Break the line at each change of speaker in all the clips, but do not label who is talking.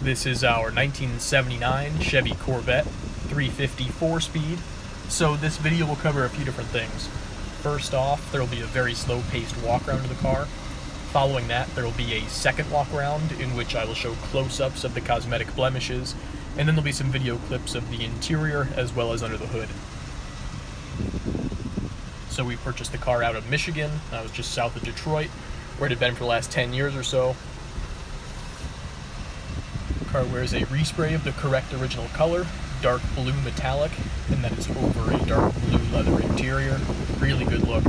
This is our 1979 Chevy Corvette 350 4-speed. So this video will cover a few different things. First off, there will be a very slow-paced walk-around of the car. Following that, there will be a second walk-around in which I will show close-ups of the cosmetic blemishes, and then there'll be some video clips of the interior as well as under the hood. So we purchased the car out of Michigan. I was just south of Detroit, where it had been for the last 10 years or so. The car wears a respray of the correct original color, dark blue metallic, and then it's over a dark blue leather interior. Really good look.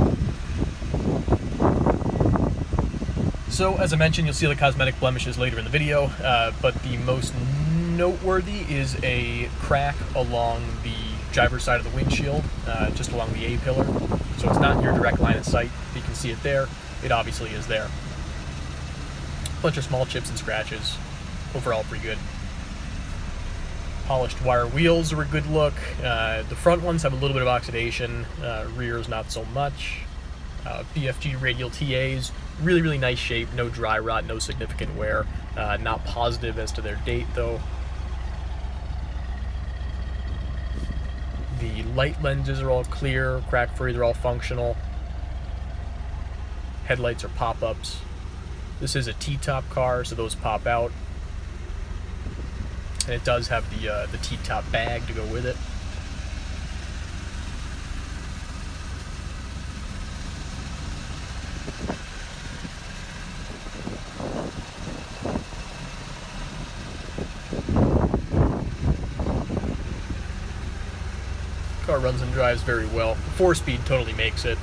So, as I mentioned, you'll see the cosmetic blemishes later in the video, but the most noteworthy is a crack along the driver's side of the windshield, just along the A-pillar. So it's not in your direct line of sight. You can see it there. It obviously is there. Bunch of small chips and scratches. Overall, pretty good. Polished wire wheels are a good look. The front ones have a little bit of oxidation. Rears, not so much. BFG Radial TAs, really nice shape. No dry rot, no significant wear. Not positive as to their date, though. The light lenses are all clear, crack-free, they're all functional. Headlights are pop-ups. This is a T-top car, so those pop out. And it does have the T-top bag to go with it. Car runs and drives very well. 4-speed totally makes it.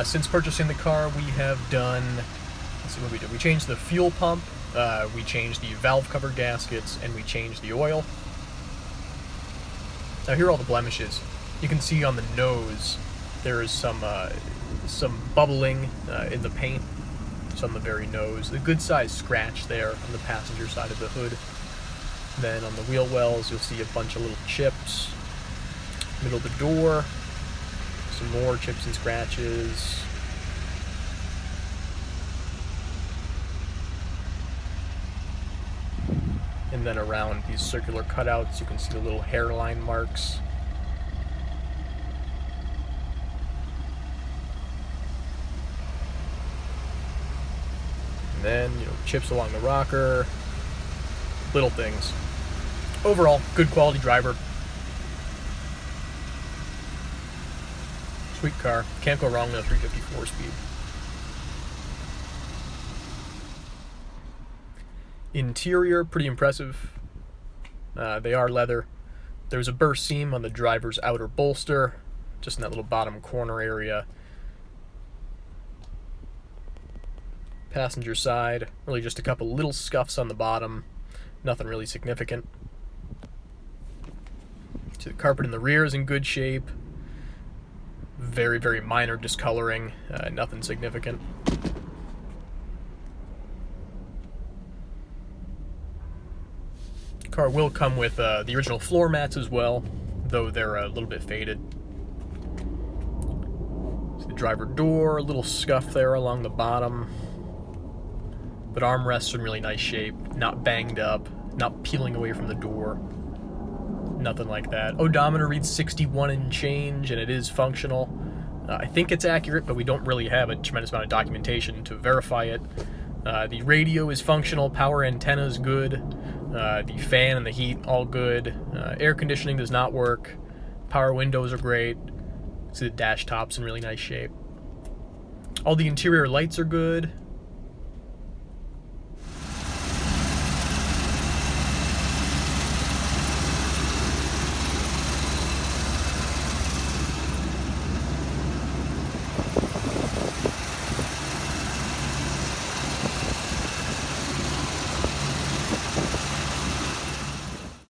Since purchasing the car, we have done, let's see what we did. We changed the fuel pump, we changed the valve cover gaskets, and we changed the oil. Now here are all the blemishes. You can see on the nose there is some bubbling in the paint. It's on the very nose. A good sized scratch there on the passenger side of the hood. Then on the wheel wells you'll see a bunch of little chips. Middle of the door, some more chips and scratches. And then around these circular cutouts you can see the little hairline marks. And then, chips along the rocker, little things. Overall, good quality driver. Sweet car. Can't go wrong with a 354 speed. Interior, pretty impressive. They are leather. There's a burst seam on the driver's outer bolster, just in that little bottom corner area. Passenger side, really just a couple little scuffs on the bottom. Nothing really significant. So the carpet in the rear is in good shape. Very minor discoloring, nothing significant. The car will come with the original floor mats as well, though they're a little bit faded. So the driver door, a little scuff there along the bottom. But armrests are in really nice shape, not banged up, not peeling away from the door. Nothing like that. Odometer reads 61 and change, and it is functional. I think it's accurate, but we don't really have a tremendous amount of documentation to verify it. The radio is functional, power antenna is good, the fan and the heat, all good. Air conditioning does not work. Power windows are great. See the dash top's in really nice shape. All the interior lights are good.